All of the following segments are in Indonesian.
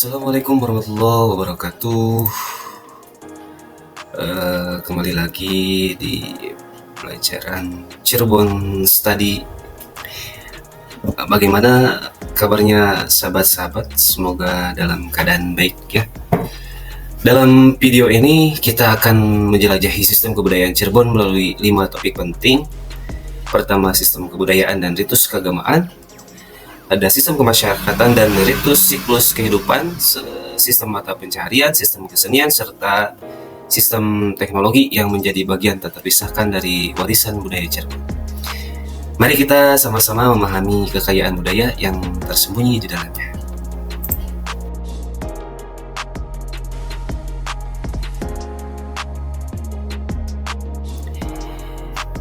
Assalamualaikum warahmatullahi wabarakatuh. Kembali lagi di pelajaran Cirebon Study. Bagaimana kabarnya sahabat-sahabat? Semoga dalam keadaan baik ya. Dalam video ini kita akan menjelajahi sistem kebudayaan Cirebon melalui 5 topik penting. Pertama, sistem kebudayaan dan ritus keagamaan. Ada sistem kemasyarakatan dan ritus siklus kehidupan, sistem mata pencaharian, sistem kesenian, serta sistem teknologi yang menjadi bagian tak terpisahkan dari warisan budaya Cirebon. Mari kita sama-sama memahami kekayaan budaya yang tersembunyi di dalamnya.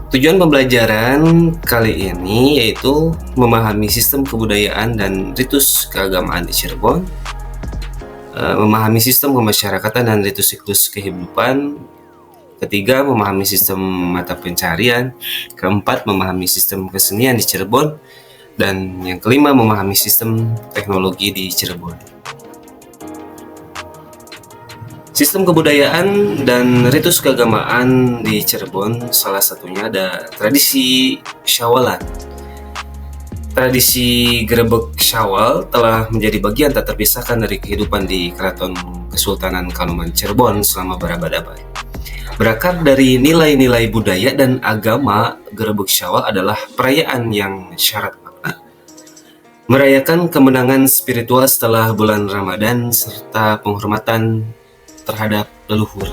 Tujuan pembelajaran kali ini yaitu memahami sistem kebudayaan dan ritus keagamaan di Cirebon, memahami sistem kemasyarakatan dan ritus siklus kehidupan, ketiga memahami sistem mata pencaharian, keempat memahami sistem kesenian di Cirebon, dan yang kelima memahami sistem teknologi di Cirebon. Sistem kebudayaan dan ritus keagamaan di Cirebon, salah satunya ada tradisi Syawalan. Tradisi Grebeg Syawal telah menjadi bagian tak terpisahkan dari kehidupan di Keraton Kesultanan Kanoman Cirebon selama berabad-abad. Berakar dari nilai-nilai budaya dan agama, Grebeg Syawal adalah perayaan yang syarat makna, merayakan kemenangan spiritual setelah bulan Ramadan serta penghormatan terhadap leluhur.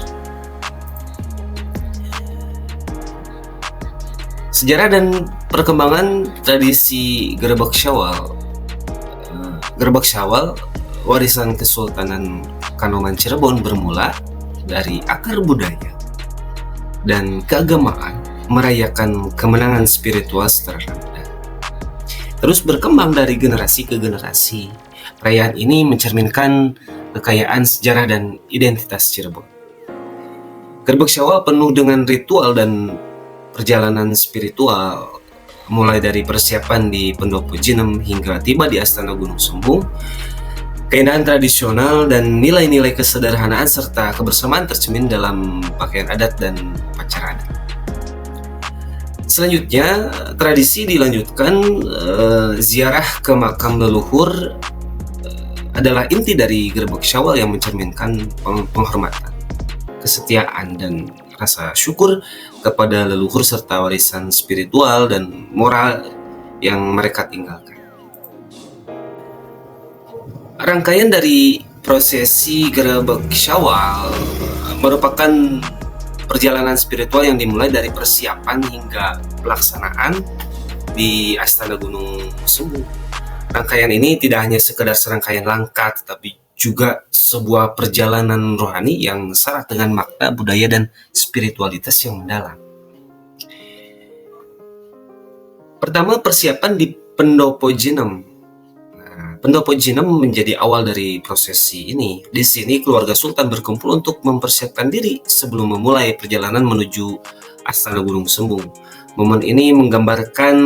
Sejarah dan perkembangan tradisi Grebeg Syawal. Grebeg Syawal, warisan Kesultanan Kanoman Cirebon, bermula dari akar budaya dan keagamaan merayakan kemenangan spiritual setelah Ramadan. Terus berkembang dari generasi ke generasi. Perayaan ini mencerminkan kekayaan sejarah dan identitas Cirebon. Grebeg Syawal penuh dengan ritual dan perjalanan spiritual, mulai dari persiapan di Pendopo Jinem hingga tiba di Astana Gunung Sumbung. Keindahan tradisional dan nilai-nilai kesederhanaan serta kebersamaan tercermin dalam pakaian adat dan upacara adat. Selanjutnya, tradisi dilanjutkan ziarah ke makam leluhur adalah inti dari Grebeg Syawal yang mencerminkan penghormatan, kesetiaan, dan rasa syukur kepada leluhur serta warisan spiritual dan moral yang mereka tinggalkan. Rangkaian dari prosesi Grebeg Syawal merupakan perjalanan spiritual yang dimulai dari persiapan hingga pelaksanaan di Astana Gunung Sumbung. Rangkaian ini tidak hanya sekedar serangkaian langkah, tetapi juga sebuah perjalanan rohani yang syarat dengan makna budaya dan spiritualitas yang mendalam. Pertama, persiapan di Pendopo Jinem. Pendopo Jinem menjadi awal dari prosesi ini. Di sini keluarga Sultan berkumpul untuk mempersiapkan diri sebelum memulai perjalanan menuju Astana Gunung Sumbung. Momen ini menggambarkan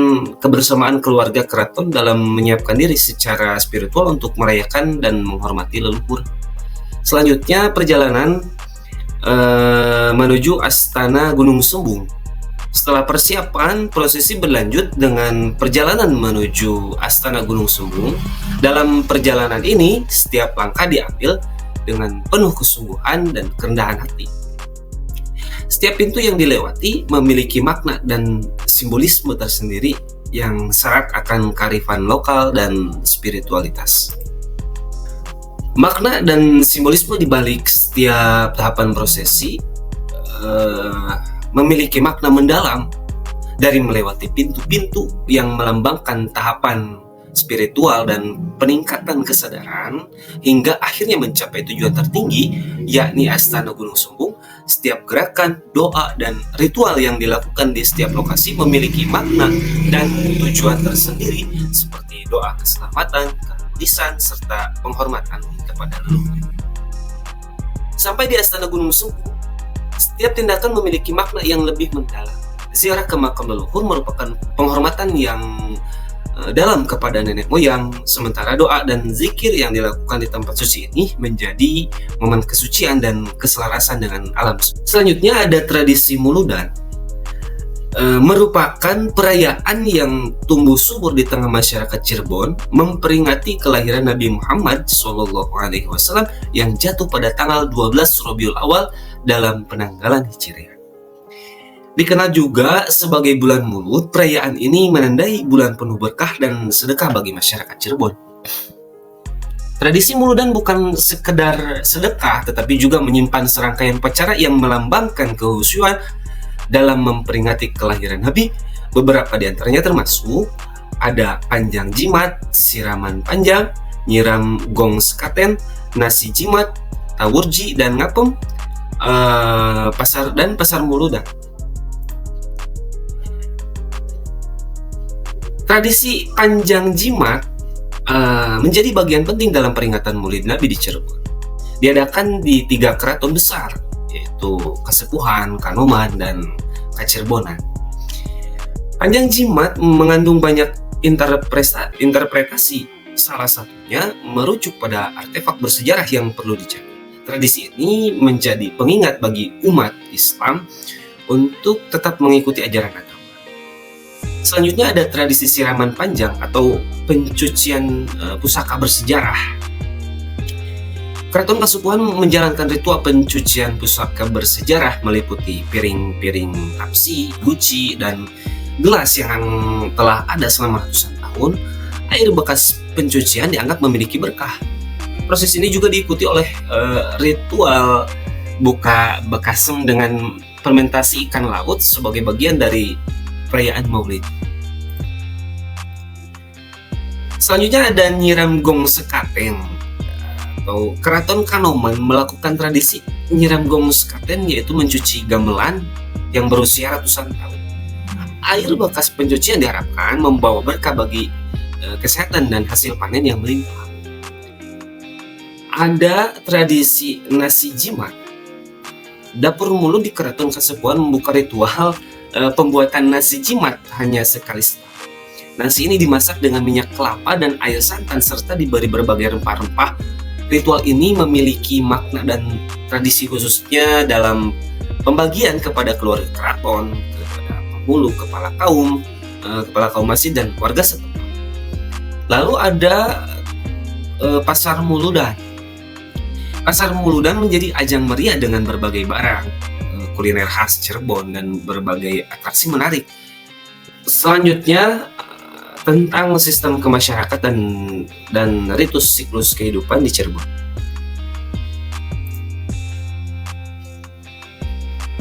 kebersamaan keluarga keraton dalam menyiapkan diri secara spiritual untuk merayakan dan menghormati leluhur. Selanjutnya, perjalanan menuju Astana Gunung Sumbung. Setelah persiapan, prosesi berlanjut dengan perjalanan menuju Astana Gunung Sumbung. Dalam perjalanan ini, setiap langkah diambil dengan penuh kesungguhan dan kerendahan hati. Setiap pintu yang dilewati memiliki makna dan simbolisme tersendiri yang syarat akan kearifan lokal dan spiritualitas. Makna dan simbolisme di balik setiap tahapan prosesi memiliki makna mendalam, dari melewati pintu-pintu yang melambangkan tahapan spiritual dan peningkatan kesadaran hingga akhirnya mencapai tujuan tertinggi, yakni Astana Gunung Sumbung. Setiap gerakan, doa, dan ritual yang dilakukan di setiap lokasi memiliki makna dan tujuan tersendiri, seperti doa keselamatan, keharmonisan, serta penghormatan kepada leluhur. Sampai di Astana Gunung Sumbung, setiap tindakan memiliki makna yang lebih mendalam. Ziarah ke makam leluhur merupakan penghormatan yang dalam kepada nenek moyang, sementara doa dan zikir yang dilakukan di tempat suci ini menjadi momen kesucian dan keselarasan dengan alam. Selanjutnya ada tradisi Muludan, merupakan perayaan yang tumbuh subur di tengah masyarakat Cirebon, memperingati kelahiran Nabi Muhammad SAW yang jatuh pada tanggal 12 Rabiul Awal dalam penanggalan Hijriah. Dikenal juga sebagai bulan Mulud, perayaan ini menandai bulan penuh berkah dan sedekah bagi masyarakat Cirebon. Tradisi Muludan bukan sekedar sedekah, tetapi juga menyimpan serangkaian upacara yang melambangkan kehusuan dalam memperingati kelahiran Nabi. Beberapa di antaranya termasuk ada panjang jimat, siraman panjang, nyiram gong sekaten, nasi jimat, tawurji dan ngapem, pasar Muludan. Tradisi panjang jimat menjadi bagian penting dalam peringatan Maulid Nabi di Cirebon. Diadakan di 3 keraton besar, yaitu Kasepuhan, Kanoman, dan Kacirebonan. Panjang jimat mengandung banyak interpretasi, salah satunya merujuk pada artefak bersejarah yang perlu dicari. Tradisi ini menjadi pengingat bagi umat Islam untuk tetap mengikuti ajaran agama. Selanjutnya ada tradisi siraman panjang atau pencucian pusaka bersejarah. Keraton Kasepuhan menjalankan ritual pencucian pusaka bersejarah meliputi piring-piring tapsi, guci, dan gelas yang telah ada selama ratusan tahun. Air bekas pencucian dianggap memiliki berkah. Proses ini juga diikuti oleh ritual buka bekasem dengan fermentasi ikan laut sebagai bagian dari perayaan Maulid. Selanjutnya ada nyiram gong sekaten, atau Keraton Kanoman melakukan tradisi nyiram gong sekaten, yaitu mencuci gamelan yang berusia ratusan tahun. Air bekas pencucian diharapkan membawa berkah bagi kesehatan dan hasil panen yang melimpah. Ada tradisi nasi jimat. Dapur Mulud di Keraton Kasepuhan membuka ritual pembuatan nasi jimat hanya sekali setahun. Nasi ini dimasak dengan minyak kelapa dan air santan serta diberi berbagai rempah-rempah. Ritual ini memiliki makna dan tradisi khususnya dalam pembagian kepada keluarga keraton, kepada penghulu, kepala kaum masjid dan warga setempat. Lalu ada pasar Muludan. Pasar Muludan menjadi ajang meriah dengan berbagai barang kuliner khas Cirebon dan berbagai atraksi menarik. Selanjutnya tentang sistem kemasyarakatan dan ritus siklus kehidupan di Cirebon.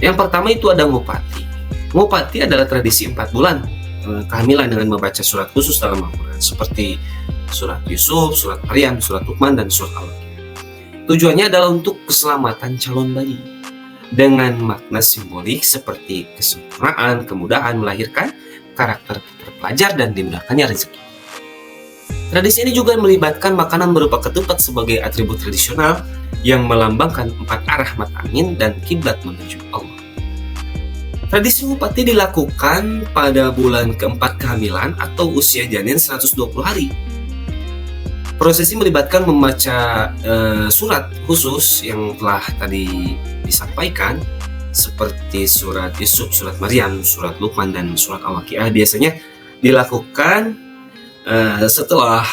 Yang pertama itu ada Ngupati. Ngupati adalah tradisi 4 bulan kehamilan dengan membaca surat khusus dalam Al-Quran seperti surat Yusuf, surat Maryam, surat Luqman, dan surat Al-Waqiah. Tujuannya adalah untuk keselamatan calon bayi dengan makna simbolik seperti kesempurnaan, kemudahan melahirkan, karakter terpelajar, dan dimudahkannya rezeki. Tradisi ini juga melibatkan makanan berupa ketupat sebagai atribut tradisional yang melambangkan 4 arah mata angin dan kiblat menuju Allah. Tradisi Ngupati dilakukan pada bulan keempat kehamilan atau usia janin 120 hari. Prosesi melibatkan membaca surat khusus yang telah tadi disampaikan seperti surat Yusuf, surat Maryam, surat Luqman, dan surat Al-Waqiah. Biasanya dilakukan setelah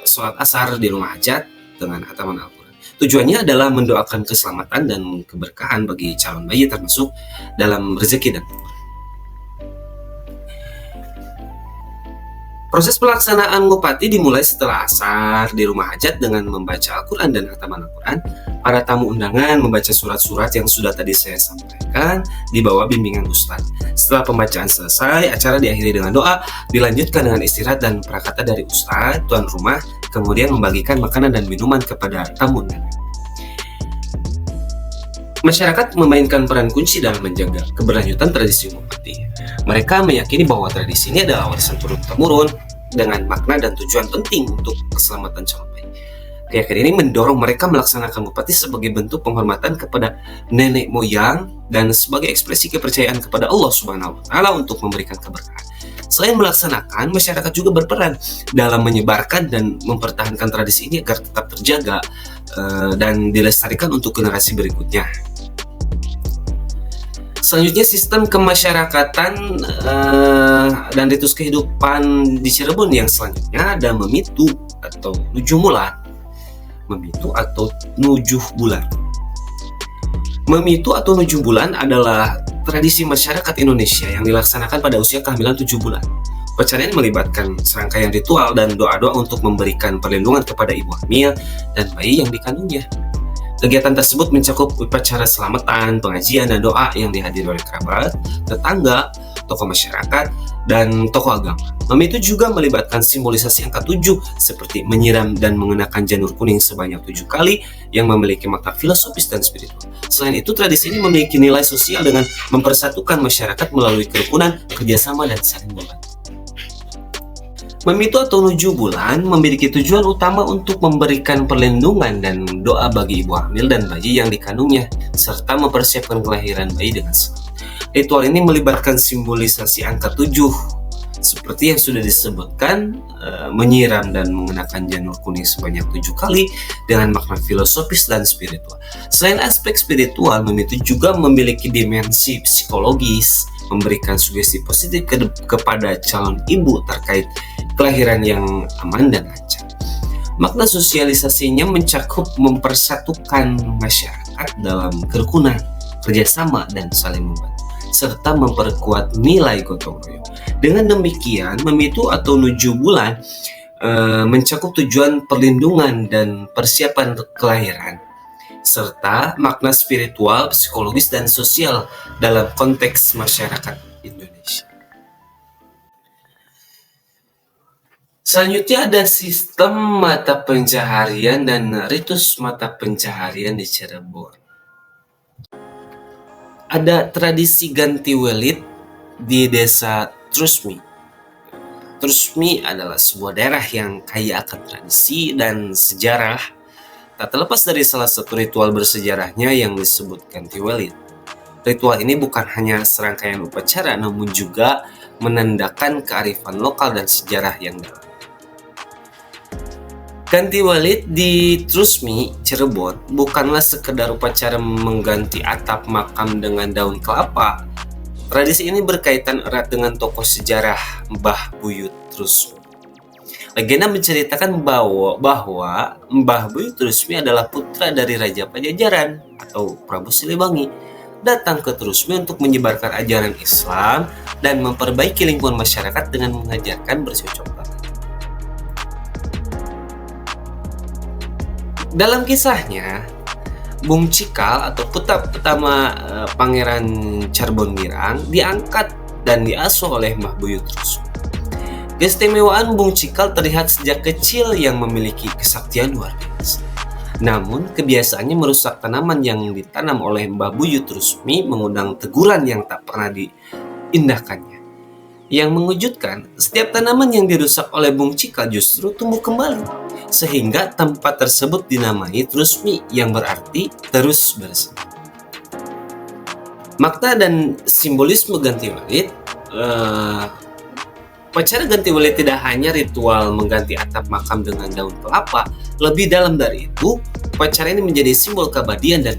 sholat asar di rumah hajat dengan khataman Al-Quran. Tujuannya adalah mendoakan keselamatan dan keberkahan bagi calon bayi, termasuk dalam rezeki dan umur. Proses pelaksanaan Ngupati dimulai setelah asar di rumah hajat dengan membaca Al-Quran dan khataman Al-Quran. Para tamu undangan membaca surat-surat yang sudah tadi saya sampaikan di bawah bimbingan Ustadz. Setelah pembacaan selesai, acara diakhiri dengan doa, dilanjutkan dengan istirahat dan prakata dari Ustadz, tuan rumah, kemudian membagikan makanan dan minuman kepada tamu undangan. Masyarakat memainkan peran kunci dalam menjaga keberlanjutan tradisi Ngupati. Mereka meyakini bahwa tradisi ini adalah warisan turun-temurun dengan makna dan tujuan penting untuk keselamatan calon bayi. Keyakinan ini mendorong mereka melaksanakan Ngupati sebagai bentuk penghormatan kepada nenek moyang dan sebagai ekspresi kepercayaan kepada Allah Subhanahu wa Ta'ala untuk memberikan keberkahan. Selain melaksanakan, masyarakat juga berperan dalam menyebarkan dan mempertahankan tradisi ini agar tetap terjaga dan dilestarikan untuk generasi berikutnya. Selanjutnya, sistem kemasyarakatan dan ritus kehidupan di Cirebon yang selanjutnya ada memitu atau nujuh bulan. Memitu atau nujuh bulan adalah tradisi masyarakat Indonesia yang dilaksanakan pada usia kehamilan 7 bulan. Upacara ini melibatkan serangkaian ritual dan doa-doa untuk memberikan perlindungan kepada ibu hamil dan bayi yang dikandungnya. Kegiatan tersebut mencakup upacara selamatan, pengajian, dan doa yang dihadiri oleh kerabat, tetangga, tokoh masyarakat, dan tokoh agama. Memitu juga melibatkan simbolisasi angka 7 seperti menyiram dan mengenakan janur kuning sebanyak 7 kali yang memiliki makna filosofis dan spiritual. Selain itu, tradisi ini memiliki nilai sosial dengan mempersatukan masyarakat melalui kerukunan, kerjasama, dan saling membantu. Memitu atau nujuh bulan memiliki tujuan utama untuk memberikan perlindungan dan doa bagi ibu hamil dan bayi yang dikandungnya, serta mempersiapkan kelahiran bayi dengan selamat. Ritual ini melibatkan simbolisasi angka 7, seperti yang sudah disebutkan, menyiram dan mengenakan janur kuning sebanyak 7 kali dengan makna filosofis dan spiritual. Selain aspek spiritual, memitu juga memiliki dimensi psikologis, memberikan sugesti positif kepada calon ibu terkait kelahiran yang aman dan lancar. Makna sosialisasinya mencakup mempersatukan masyarakat dalam kerukunan, kerjasama, dan saling membantu, serta memperkuat nilai gotong royong. Dengan demikian, memitu atau nujuh bulan mencakup tujuan perlindungan dan persiapan kelahiran, serta makna spiritual, psikologis, dan sosial dalam konteks masyarakat Indonesia. Selanjutnya ada sistem mata pencaharian dan ritus mata pencaharian di Cirebon. Ada tradisi ganti welit di desa Trusmi. Trusmi adalah sebuah daerah yang kaya akan tradisi dan sejarah, tak terlepas dari salah satu ritual bersejarahnya yang disebut ganti welit. Ritual ini bukan hanya serangkaian upacara, namun juga menandakan kearifan lokal dan sejarah yang dalam. Ganti welit di Trusmi, Cirebon bukanlah sekedar upacara mengganti atap makam dengan daun kelapa. Tradisi ini berkaitan erat dengan tokoh sejarah Mbah Buyut Trusmi. Legenda menceritakan bahwa Mbah Buyut Trusmi adalah putra dari Raja Pajajaran atau Prabu Siliwangi, datang ke Trusmi untuk menyebarkan ajaran Islam dan memperbaiki lingkungan masyarakat dengan mengajarkan bercocok tanam. Dalam kisahnya, Bung Cikal atau putra pertama Pangeran Charbonirang diangkat dan diasuh oleh Mbah Buyut Trusmi. Keistimewaan Bung Cikal terlihat sejak kecil yang memiliki kesaktian luar biasa. Namun, kebiasaannya merusak tanaman yang ditanam oleh Mbah Buyut Trusmi mengundang teguran yang tak pernah diindahkannya. Yang mengejutkan, setiap tanaman yang dirusak oleh Bung Cikal justru tumbuh kembali, sehingga tempat tersebut dinamai Trusmi yang berarti terus bersih. Makna dan simbolisme ganti welit. Upacara ganti welit tidak hanya ritual mengganti atap makam dengan daun kelapa. Lebih dalam dari itu, upacara ini menjadi simbol keabadian dan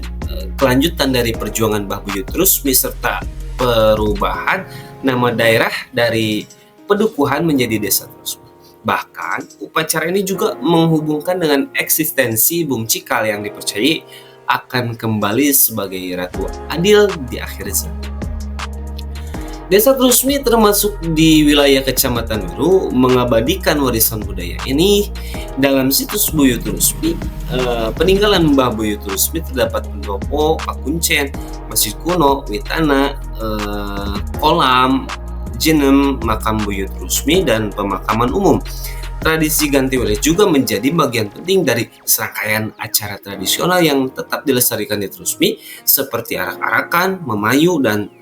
kelanjutan dari perjuangan Mbah Buyut Trusmi serta perubahan nama daerah dari Pedukuhan menjadi Desa Trusmi. Bahkan, upacara ini juga menghubungkan dengan eksistensi Bung Cikal yang dipercayai akan kembali sebagai ratu adil di akhir zaman. Desa Trusmi termasuk di wilayah Kecamatan Wiru mengabadikan warisan budaya ini. Dalam situs Buyut Trusmi, peninggalan Mbah Buyut Trusmi terdapat pendopo, pakuncen, masjid kuno, witana, kolam, jinem, makam Buyut Trusmi, dan pemakaman umum. Tradisi ganti welit juga menjadi bagian penting dari serangkaian acara tradisional yang tetap dilestarikan di Trusmi, seperti arak-arakan, memayu, dan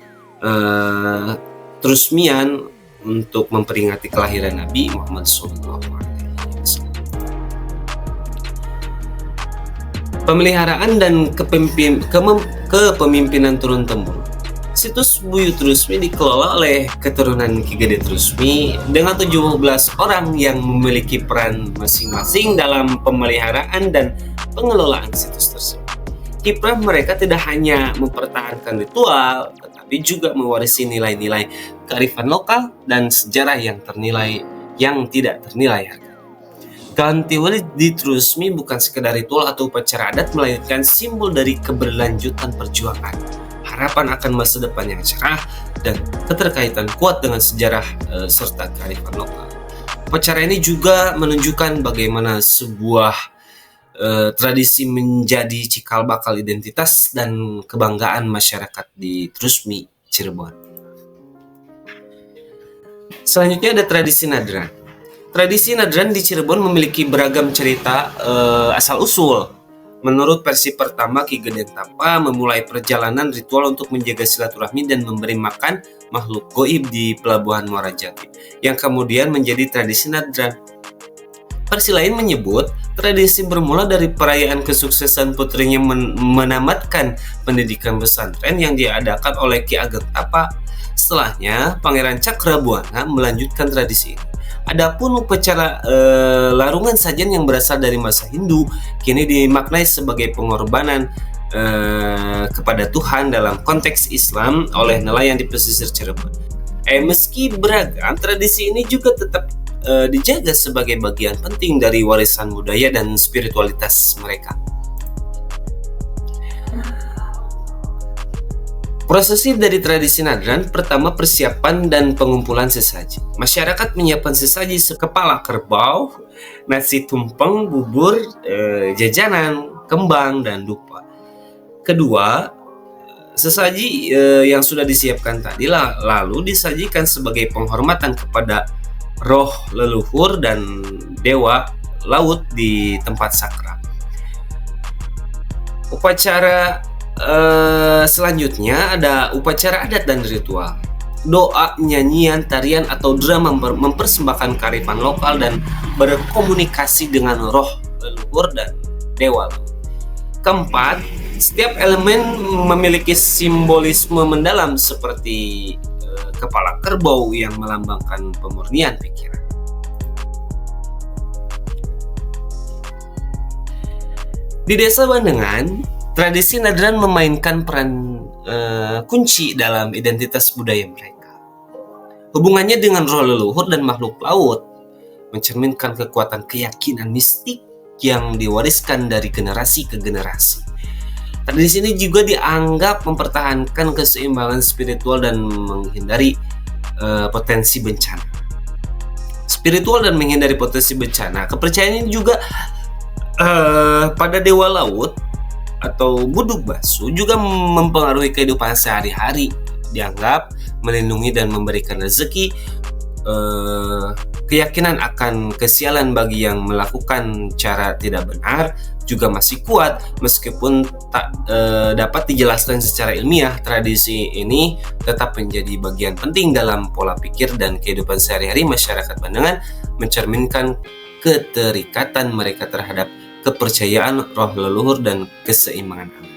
Trusmian untuk memperingati kelahiran Nabi Muhammad SAW. Pemeliharaan dan kepemimpinan turun-temurun. Situs Buyut Trusmi dikelola oleh keturunan Ki Gede Trusmi dengan 17 orang yang memiliki peran masing-masing dalam pemeliharaan dan pengelolaan situs tersebut. Kiprah mereka tidak hanya mempertahankan ritual, tetapi juga mewarisi nilai-nilai kearifan lokal dan sejarah yang tidak ternilai harga. Ganti Wali di Trusmi bukan sekedar ritual atau upacara adat, melainkan simbol dari keberlanjutan perjuangan, harapan akan masa depan yang cerah, dan keterkaitan kuat dengan sejarah serta kearifan lokal. Upacara ini juga menunjukkan bagaimana sebuah tradisi menjadi cikal bakal identitas dan kebanggaan masyarakat di Trusmi, Cirebon. Selanjutnya ada tradisi Nadran. Tradisi Nadran di Cirebon memiliki beragam cerita asal-usul. Menurut versi pertama, Ki Gede Tapa memulai perjalanan ritual untuk menjaga silaturahmi dan memberi makan makhluk goib di Pelabuhan Muara Jati, yang kemudian menjadi tradisi Nadran. Versi lain menyebut tradisi bermula dari perayaan kesuksesan putrinya menamatkan pendidikan pesantren yang diadakan oleh Ki Ageng Tapa. Setelahnya, Pangeran Cakrabuana melanjutkan tradisi ini. Adapun upacara larungan sajen yang berasal dari masa Hindu kini dimaknai sebagai pengorbanan kepada Tuhan dalam konteks Islam oleh nelayan di pesisir Cirebon. Meski beragam, tradisi ini juga tetap dijaga sebagai bagian penting dari warisan budaya dan spiritualitas mereka. Prosesi dari tradisi Nadran, pertama persiapan dan pengumpulan sesaji. Masyarakat menyiapkan sesaji kepala kerbau, nasi tumpeng, bubur, jajanan, kembang, dan dupa. Kedua, sesaji yang sudah disiapkan tadi lalu disajikan sebagai penghormatan kepada roh leluhur dan dewa laut di tempat sakral. Upacara selanjutnya ada upacara adat dan ritual. Doa, nyanyian, tarian, atau drama mempersembahkan kearifan lokal dan berkomunikasi dengan roh leluhur dan dewa. Keempat, setiap elemen memiliki simbolisme mendalam seperti kepala kerbau yang melambangkan pemurnian pikiran. Di Desa Bandengan, tradisi Nadran memainkan peran kunci dalam identitas budaya mereka. Hubungannya dengan roh leluhur dan makhluk laut mencerminkan kekuatan keyakinan mistik yang diwariskan dari generasi ke generasi. Tradisi ini juga dianggap mempertahankan keseimbangan spiritual dan menghindari potensi bencana. Spiritual dan menghindari potensi bencana. Kepercayaan ini juga pada dewa laut atau Buduk Basu juga mempengaruhi kehidupan sehari-hari, dianggap melindungi dan memberikan rezeki. Keyakinan akan kesialan bagi yang melakukan cara tidak benar juga masih kuat meskipun tak dapat dijelaskan secara ilmiah. Tradisi ini tetap menjadi bagian penting dalam pola pikir dan kehidupan sehari-hari masyarakat Bandengan, mencerminkan keterikatan mereka terhadap kepercayaan roh leluhur dan keseimbangan alam.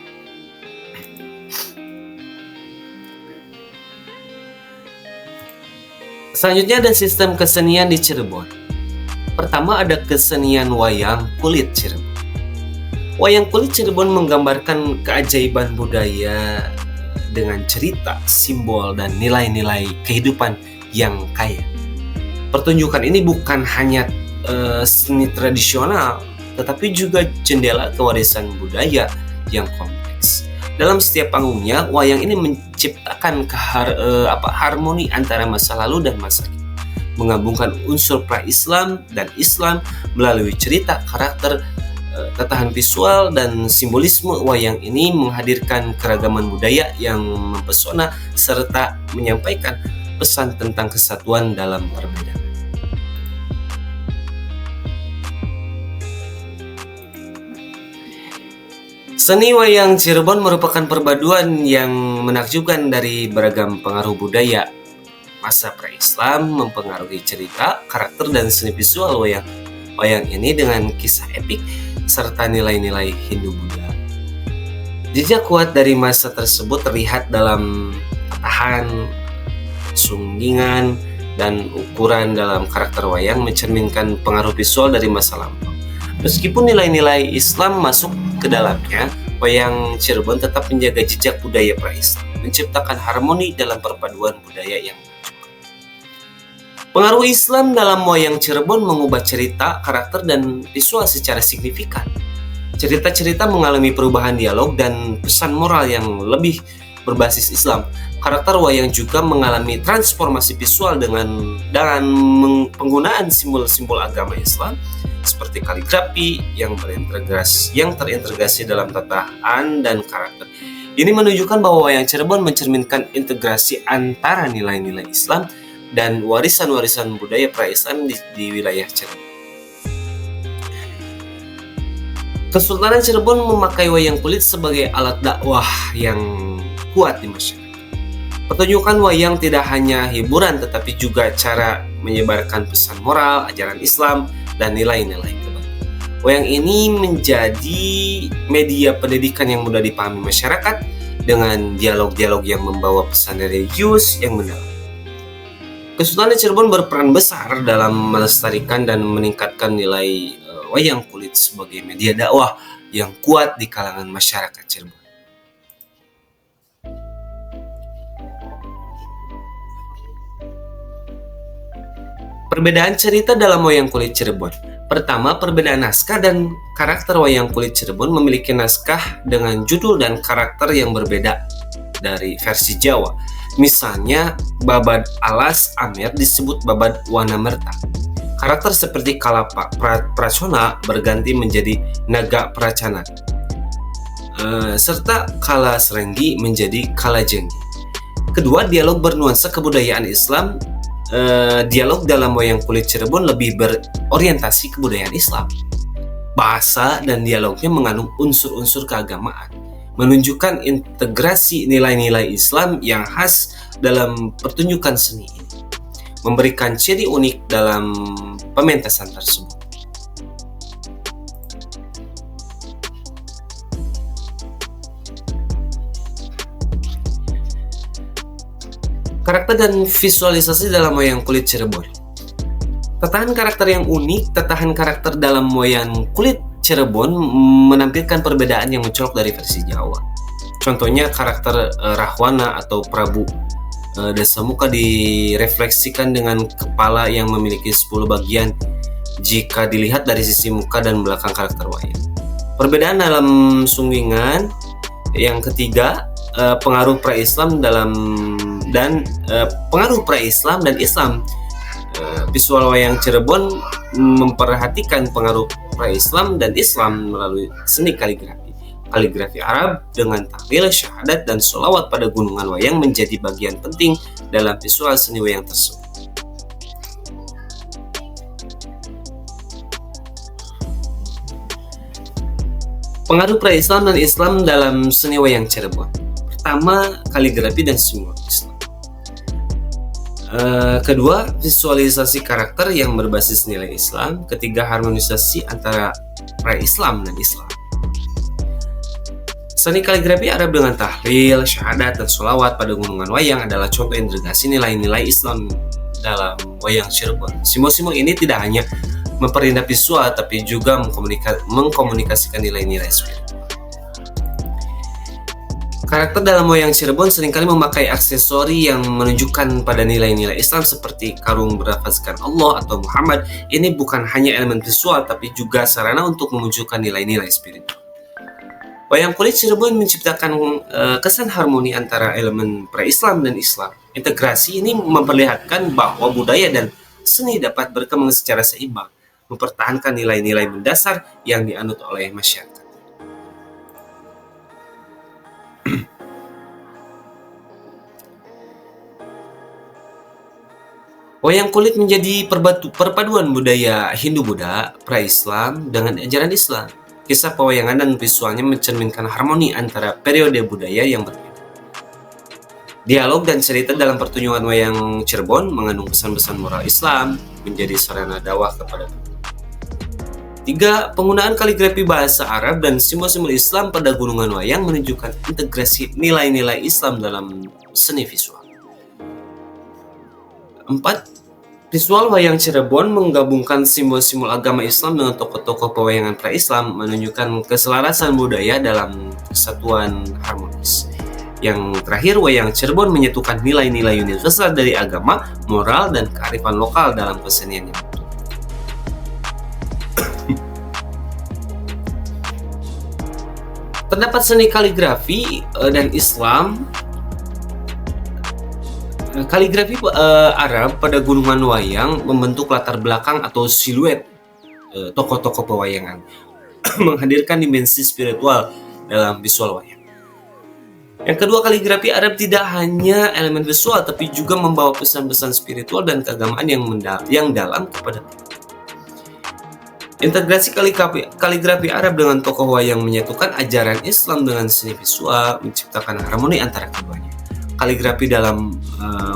Selanjutnya ada sistem kesenian di Cirebon. Pertama ada kesenian wayang kulit Cirebon. Wayang kulit Cirebon menggambarkan keajaiban budaya dengan cerita, simbol, dan nilai-nilai kehidupan yang kaya. Pertunjukan ini bukan hanya seni tradisional, tetapi juga jendela kewarisan budaya yang kompleks. Dalam setiap panggungnya, wayang ini menciptakan harmoni antara masa lalu dan masa kini, menggabungkan unsur pra-Islam dan Islam melalui cerita, karakter, tatahan visual, dan simbolisme. Wayang ini menghadirkan keragaman budaya yang mempesona serta menyampaikan pesan tentang kesatuan dalam perbedaan. Seni wayang Cirebon merupakan perpaduan yang menakjubkan dari beragam pengaruh budaya. Masa pra-Islam mempengaruhi cerita, karakter, dan seni visual wayang ini dengan kisah epik serta nilai-nilai Hindu-Buddha. Jejak kuat dari masa tersebut terlihat dalam ketahan, sunggingan, dan ukuran dalam karakter wayang mencerminkan pengaruh visual dari masa lampau. Meskipun nilai-nilai Islam masuk ke dalamnya, wayang Cirebon tetap menjaga jejak budaya pra-Islam, menciptakan harmoni dalam perpaduan budaya yang menunjukkan. Pengaruh Islam dalam wayang Cirebon mengubah cerita, karakter, dan visual secara signifikan. Cerita-cerita mengalami perubahan dialog dan pesan moral yang lebih berbasis Islam. Karakter wayang juga mengalami transformasi visual dengan penggunaan simbol-simbol agama Islam seperti kaligrafi yang terintegrasi dalam tatahan dan karakter. Ini menunjukkan bahwa wayang Cirebon mencerminkan integrasi antara nilai-nilai Islam dan warisan-warisan budaya pra-Islam di wilayah Cirebon. Kesultanan Cirebon memakai wayang kulit sebagai alat dakwah yang kuat di masyarakat. Pertunjukan wayang tidak hanya hiburan tetapi juga cara menyebarkan pesan moral, ajaran Islam, dan nilai-nilai kebaikan. Wayang ini menjadi media pendidikan yang mudah dipahami masyarakat dengan dialog-dialog yang membawa pesan religius yang mendalam. Kesultanan Cirebon berperan besar dalam melestarikan dan meningkatkan nilai wayang kulit sebagai media dakwah yang kuat di kalangan masyarakat Cirebon. Perbedaan cerita dalam wayang kulit Cirebon. Pertama, perbedaan naskah dan karakter wayang kulit Cirebon memiliki naskah dengan judul dan karakter yang berbeda dari versi Jawa. Misalnya, Babad Alas Amer disebut Babad Wanamerta. Karakter seperti Kalapa Pracona berganti menjadi Naga Pracana, serta Kala Serenggi menjadi Kala Jenggi. Kedua, dialog bernuansa kebudayaan Islam. Dialog dalam wayang kulit Cirebon lebih berorientasi kebudayaan Islam. Bahasa dan dialognya mengandung unsur-unsur keagamaan, menunjukkan integrasi nilai-nilai Islam yang khas dalam pertunjukan seni ini, memberikan ciri unik dalam pementasan tersebut. Karakter dan visualisasi dalam wayang kulit Cirebon. Tatahan karakter yang unik. Tatahan karakter dalam wayang kulit Cirebon menampilkan perbedaan yang mencolok dari versi Jawa. Contohnya karakter Rahwana atau Prabu Dasamuka direfleksikan dengan kepala yang memiliki 10 bagian jika dilihat dari sisi muka dan belakang karakter wayang. Perbedaan dalam sunggingan. Yang ketiga, pengaruh pra-Islam pengaruh pra-Islam dan Islam. Visual wayang Cirebon memperhatikan pengaruh pra-Islam dan Islam melalui seni kaligrafi Arab dengan tahlil, syahadat, dan sholawat pada gunungan wayang menjadi bagian penting dalam visual seni wayang tersebut. Pengaruh pra-Islam dan Islam dalam seni wayang Cirebon. Pertama, kaligrafi dan simbol Islam. Kedua, visualisasi karakter yang berbasis nilai Islam. Ketiga, harmonisasi antara pra-Islam dan Islam. Seni kaligrafi Arab dengan tahlil, syahadat, dan sholawat pada gunungan wayang adalah contoh integrasi nilai-nilai Islam dalam wayang Cirebon. Simbol-simbol ini tidak hanya memperindah visual tapi juga mengkomunikasikan nilai-nilai spiritual. Karakter dalam wayang Cirebon seringkali memakai aksesori yang menunjukkan pada nilai-nilai Islam seperti karung berlafazkan Allah atau Muhammad. Ini bukan hanya elemen visual tapi juga sarana untuk memunculkan nilai-nilai spiritual. Wayang kulit Cirebon menciptakan kesan harmoni antara elemen pra-Islam dan Islam. Integrasi ini memperlihatkan bahwa budaya dan seni dapat berkembang secara seimbang, mempertahankan nilai-nilai mendasar yang dianut oleh masyarakat. Wayang kulit menjadi perpaduan budaya Hindu-Buddha, pra-Islam dengan ajaran Islam. Kisah pewayangan dan visualnya mencerminkan harmoni antara periode budaya yang berbeda. Dialog dan cerita dalam pertunjukan wayang Cirebon mengandung pesan-pesan moral Islam, menjadi sarana dakwah kepada publik. Tiga, penggunaan kaligrafi bahasa Arab dan simbol-simbol Islam pada gunungan wayang menunjukkan integrasi nilai-nilai Islam dalam seni visual. 4. Visual wayang Cirebon menggabungkan simbol-simbol agama Islam dengan tokoh-tokoh pewayangan pra-Islam, menunjukkan keselarasan budaya dalam kesatuan harmonis. Yang terakhir, wayang Cirebon menyatukan nilai-nilai universal dari agama, moral, dan kearifan lokal dalam kesenian yang utuh. Terdapat seni kaligrafi dan Islam. Kaligrafi Arab pada gunungan wayang membentuk latar belakang atau siluet tokoh-tokoh pewayangan, menghadirkan dimensi spiritual dalam visual wayang. Yang kedua, kaligrafi Arab tidak hanya elemen visual, tapi juga membawa pesan-pesan spiritual dan keagamaan yang dalam kepada kita. Integrasi kaligrafi Arab dengan tokoh wayang menyatukan ajaran Islam dengan seni visual, menciptakan harmoni antara keduanya. Kaligrafi dalam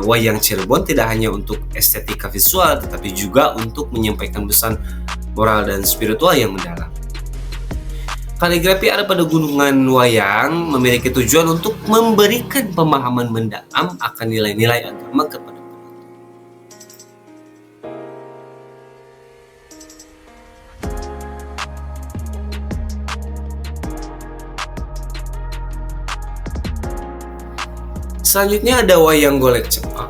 wayang Cirebon tidak hanya untuk estetika visual, tetapi juga untuk menyampaikan pesan moral dan spiritual yang mendalam. Kaligrafi Arab pada gunungan wayang memiliki tujuan untuk memberikan pemahaman mendalam akan nilai-nilai agama kepada Selanjutnya ada wayang golek cepak.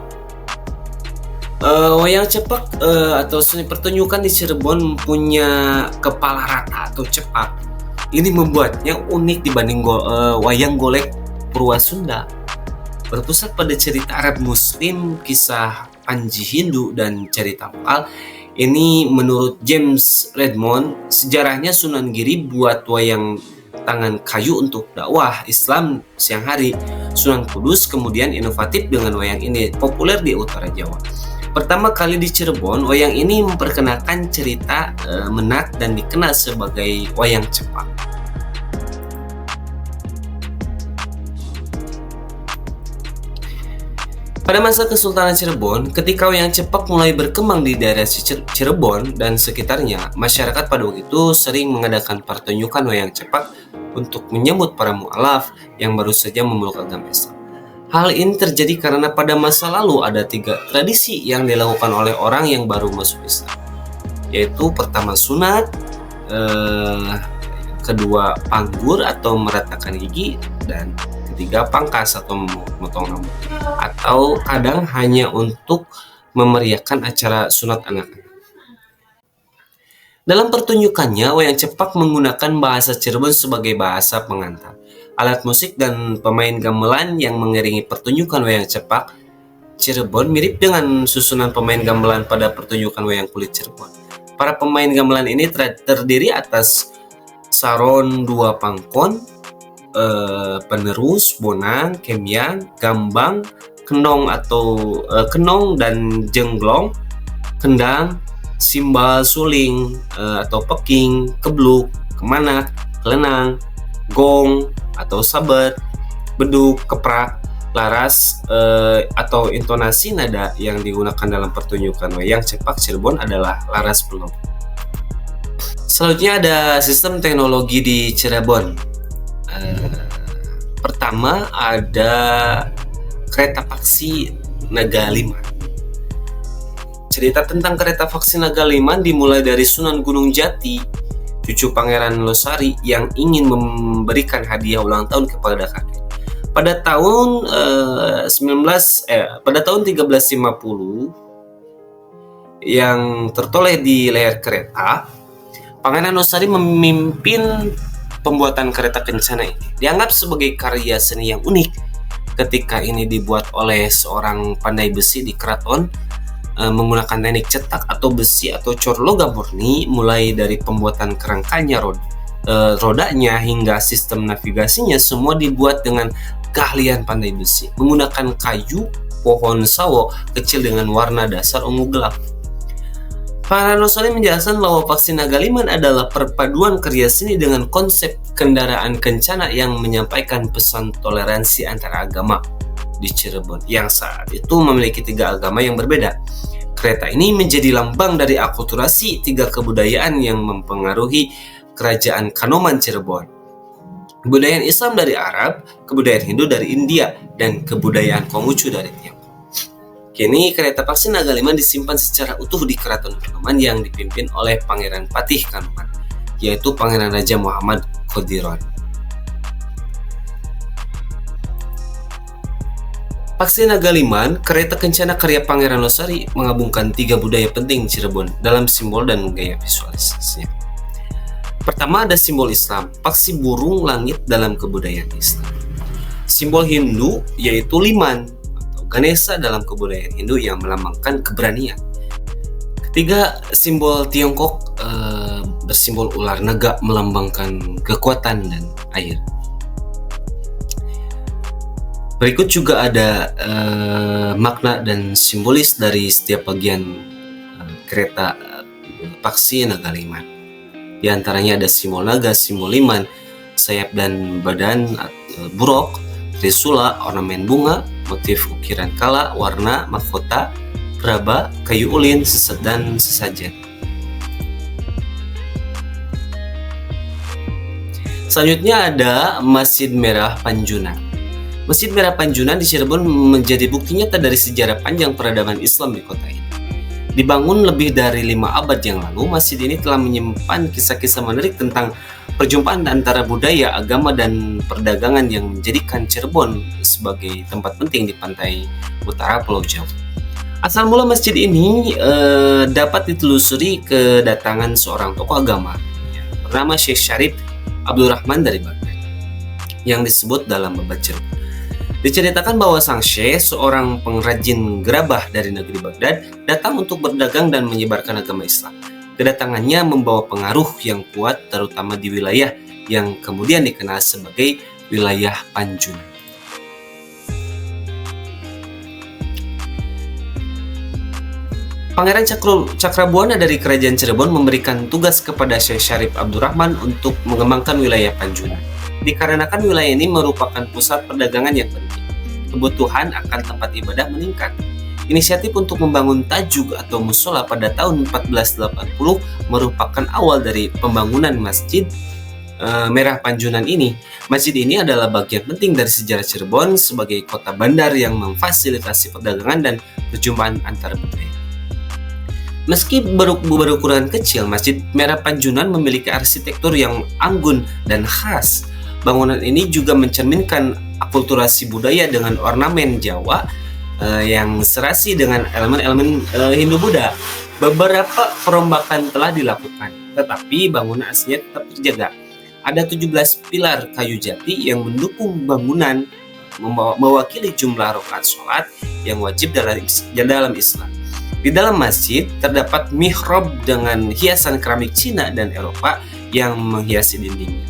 Wayang cepak atau seni pertunjukan di Cirebon punya kepala rata atau cepak. Ini membuatnya unik dibanding wayang golek Purwasunda. Berpusat pada cerita Arab Muslim, kisah Panji Hindu, dan cerita lokal. Ini menurut James Redmond, sejarahnya Sunan Giri buat wayang tangan kayu untuk dakwah Islam siang hari. Sunan Kudus kemudian inovatif dengan wayang ini, populer di utara Jawa. Pertama kali di Cirebon, wayang ini memperkenalkan cerita Menak dan dikenal sebagai wayang cepak. Pada masa Kesultanan Cirebon, ketika wayang cepak mulai berkembang di daerah Cirebon dan sekitarnya, masyarakat pada waktu itu sering mengadakan pertunjukan wayang cepak untuk menyambut para mu'alaf yang baru saja memeluk agama Islam. Hal ini terjadi karena pada masa lalu ada 3 tradisi yang dilakukan oleh orang yang baru masuk Islam, yaitu pertama sunat, kedua panggur atau meratakan gigi, dan ketiga pangkas atau memotong rambut, atau kadang hanya untuk memeriahkan acara sunat anak-anak. Dalam pertunjukannya, wayang cepak menggunakan bahasa Cirebon sebagai bahasa pengantar. Alat musik dan pemain gamelan yang mengiringi pertunjukan wayang cepak Cirebon mirip dengan susunan pemain gamelan pada pertunjukan wayang kulit Cirebon. Para pemain gamelan ini terdiri atas saron 2 pangkon, penerus, bonang, kemian, gambang, kenong dan jenglong, kendang, simbal, suling atau peking, kebluk, kemanak, kelenang, gong atau sabet, beduk, keprak, laras atau intonasi nada yang digunakan dalam pertunjukan wayang cepak Cirebon adalah laras pelog. Selanjutnya ada sistem teknologi di Cirebon. Pertama ada kereta paksi Naga Liman. Cerita tentang kereta paksi Naga Liman dimulai dari Sunan Gunung Jati, cucu Pangeran Losari yang ingin memberikan hadiah ulang tahun kepada kakek. Pada tahun 1350 yang tertoleh di leher kereta, Pangeran Losari memimpin pembuatan kereta kencana ini. Dianggap sebagai karya seni yang unik ketika ini dibuat oleh seorang pandai besi di keraton menggunakan teknik cetak atau besi atau cor logam murni, mulai dari pembuatan kerangkanya, rodanya hingga sistem navigasinya semua dibuat dengan keahlian pandai besi menggunakan kayu pohon sawo kecil dengan warna dasar ungu gelap. Pangeran Losari menjelaskan bahwa paksi Naga Liman adalah perpaduan karya seni dengan konsep kendaraan kencana yang menyampaikan pesan toleransi antara agama di Cirebon yang saat itu memiliki 3 agama yang berbeda. Kereta ini menjadi lambang dari akulturasi 3 kebudayaan yang mempengaruhi Kerajaan Kanoman Cirebon. Kebudayaan Islam dari Arab, kebudayaan Hindu dari India, dan kebudayaan Konghucu dari Tiongkok. Kini kereta paksi Naga Liman disimpan secara utuh di Keraton Kanoman yang dipimpin oleh Pangeran Patih Kanoman, yaitu Pangeran Raja Muhammad Qodiron. Paksi Naga Liman, kereta kencana karya Pangeran Losari, menggabungkan 3 budaya penting Cirebon dalam simbol dan gaya visualisasinya. Pertama ada simbol Islam, paksi burung langit dalam kebudayaan Islam. Simbol Hindu yaitu liman atau Ganesha dalam kebudayaan Hindu yang melambangkan keberanian. Ketiga, simbol Tiongkok bersimbol ular naga melambangkan kekuatan dan air. Berikut juga ada makna dan simbolis dari setiap bagian kereta paksi Naga Liman. Di antaranya ada simbol naga, simbol liman, sayap dan badan buruk, trisula, ornamen bunga, motif ukiran kala, warna, mahkota, peraba, kayu ulin, dan sesajen. Selanjutnya ada Masjid Merah Panjunan. Masjid Merah Panjunan di Cirebon menjadi bukti nyata dari sejarah panjang peradaban Islam di kota ini. Dibangun lebih dari 5 abad yang lalu, masjid ini telah menyimpan kisah-kisah menarik tentang perjumpaan antara budaya, agama, dan perdagangan yang menjadikan Cirebon sebagai tempat penting di pantai utara Pulau Jawa. Asal mula masjid ini dapat ditelusuri kedatangan seorang tokoh agama bernama Syekh Syarif Abdurrahman dari Baghdad yang disebut dalam Babad Cirebon. Diceritakan bahwa sang Syekh, seorang pengrajin gerabah dari negeri Baghdad, datang untuk berdagang dan menyebarkan agama Islam. Kedatangannya membawa pengaruh yang kuat terutama di wilayah yang kemudian dikenal sebagai wilayah Panjunan. Pangeran Cakrabuana dari Kerajaan Cirebon memberikan tugas kepada Syekh Syarif Abdurrahman untuk mengembangkan wilayah Panjunan. Dikarenakan wilayah ini merupakan pusat perdagangan yang penting, kebutuhan akan tempat ibadah meningkat. Inisiatif untuk membangun tajuk atau musola pada tahun 1480 merupakan awal dari pembangunan Masjid Merah Panjunan ini. Masjid ini adalah bagian penting dari sejarah Cirebon sebagai kota bandar yang memfasilitasi perdagangan dan perjumpaan antar budaya. Meski berukuran kecil, Masjid Merah Panjunan memiliki arsitektur yang anggun dan khas. Bangunan ini juga mencerminkan akulturasi budaya dengan ornamen Jawa yang serasi dengan elemen-elemen Hindu-Buddha. Beberapa perombakan telah dilakukan, tetapi bangunan aslinya tetap terjaga. Ada 17 pilar kayu jati yang mendukung bangunan, mewakili jumlah rakaat sholat yang wajib dalam Islam. Di dalam masjid terdapat mihrab dengan hiasan keramik Cina dan Eropa yang menghiasi dindingnya.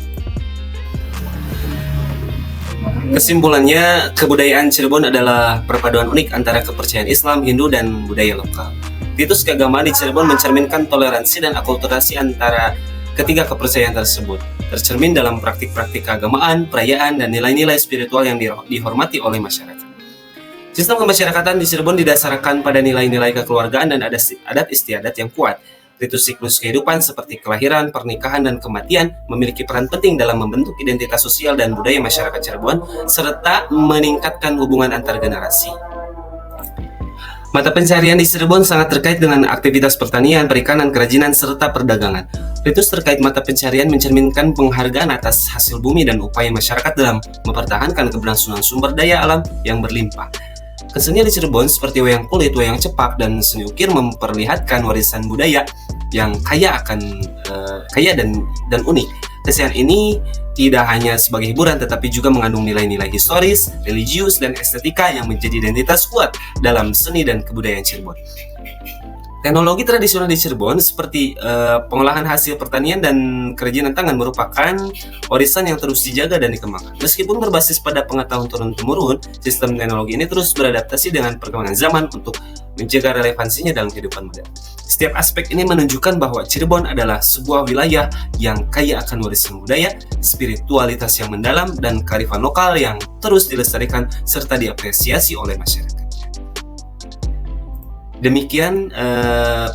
Kesimpulannya, kebudayaan Cirebon adalah perpaduan unik antara kepercayaan Islam, Hindu, dan budaya lokal. Situs keagamaan di Cirebon mencerminkan toleransi dan akulturasi antara ketiga kepercayaan tersebut, tercermin dalam praktik-praktik keagamaan, perayaan, dan nilai-nilai spiritual yang dihormati oleh masyarakat. Sistem kemasyarakatan di Cirebon didasarkan pada nilai-nilai kekeluargaan dan adat istiadat yang kuat. Ritus siklus kehidupan seperti kelahiran, pernikahan, dan kematian memiliki peran penting dalam membentuk identitas sosial dan budaya masyarakat Cirebon, serta meningkatkan hubungan antar generasi. Mata pencaharian di Cirebon sangat terkait dengan aktivitas pertanian, perikanan, kerajinan, serta perdagangan. Ritus terkait mata pencaharian mencerminkan penghargaan atas hasil bumi dan upaya masyarakat dalam mempertahankan keberlangsungan sumber daya alam yang berlimpah. Kesenian di Cirebon seperti wayang kulit, wayang cepak, dan seni ukir memperlihatkan warisan budaya yang kaya dan unik. Kesenian ini tidak hanya sebagai hiburan tetapi juga mengandung nilai-nilai historis, religius, dan estetika yang menjadi identitas kuat dalam seni dan kebudayaan Cirebon. Teknologi tradisional di Cirebon seperti pengolahan hasil pertanian dan kerajinan tangan merupakan warisan yang terus dijaga dan dikembangkan. Meskipun berbasis pada pengetahuan turun-temurun, sistem teknologi ini terus beradaptasi dengan perkembangan zaman untuk menjaga relevansinya dalam kehidupan modern. Setiap aspek ini menunjukkan bahwa Cirebon adalah sebuah wilayah yang kaya akan warisan budaya, spiritualitas yang mendalam, dan kearifan lokal yang terus dilestarikan serta diapresiasi oleh masyarakat. Demikian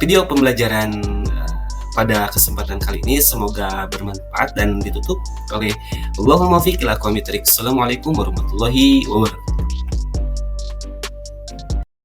video pembelajaran pada kesempatan kali ini, semoga bermanfaat dan ditutup oleh Allahumma fiqh ila aqwamit thoriq. Assalamualaikum warahmatullahi wabarakatuh.